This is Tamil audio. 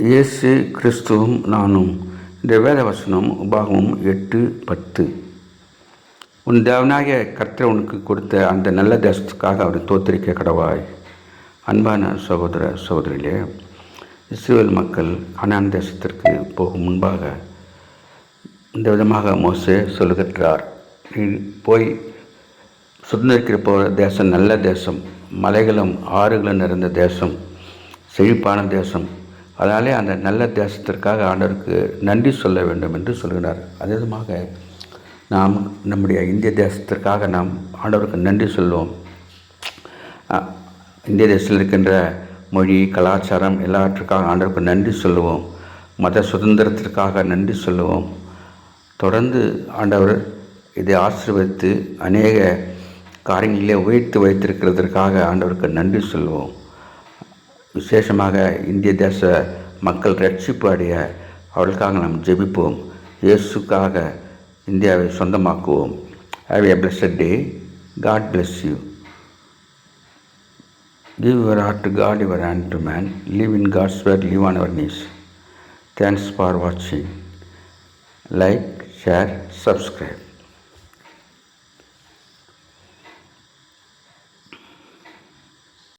இயேசு கிறிஸ்துவும் நானும். இந்த வேத வசனம் உபாகமம் 8:10. உன் தேவனாகிய கர்த்தர் உனக்கு கொடுத்த அந்த நல்ல தேசத்துக்காக அவரை தோத்தரிக்க கடவாய். அன்பான சகோதர சகோதரிகளே, இஸ்ரவேல் மக்கள் கானான் தேசத்திற்கு போகும் முன்பாக இந்த விதமாக மோசே சொல்லுகின்றார். நீ போய் சுதந்திரிக்கிற போகிற தேசம் நல்ல தேசம், மலைகளும் ஆறுகளும் நிறைந்த தேசம், செழிப்பான தேசம். அதனாலே அந்த நல்ல தேசத்திற்காக ஆண்டவருக்கு நன்றி சொல்ல வேண்டும் என்று சொல்கிறார். அதே விதமாக நாம் நம்முடைய இந்திய தேசத்திற்காக நாம் ஆண்டவருக்கு நன்றி சொல்வோம். இந்திய தேசத்தில் இருக்கின்ற மொழி, கலாச்சாரம் எல்லாவற்றுக்காக ஆண்டவருக்கு நன்றி சொல்லுவோம். மத சுதந்திரத்திற்காக நன்றி சொல்லுவோம். தொடர்ந்து ஆண்டவர் இதை ஆசீர்வதித்து அநேக காரியங்களிலே உயர்த்தி வைத்திருக்கிறதற்காக ஆண்டவருக்கு நன்றி சொல்லுவோம். விசேஷமாக இந்திய தேச மக்கள் ரட்சிப்பு அடைய அவர்களுக்காக நாம் ஜெபிப்போம். இயேசுக்காக இந்தியாவை சொந்தமாக்குவோம். Have a blessed day. God bless you. Give your heart to God, your hand to man. Live in God's word, live on our knees. Thanks for watching. Like, share, subscribe.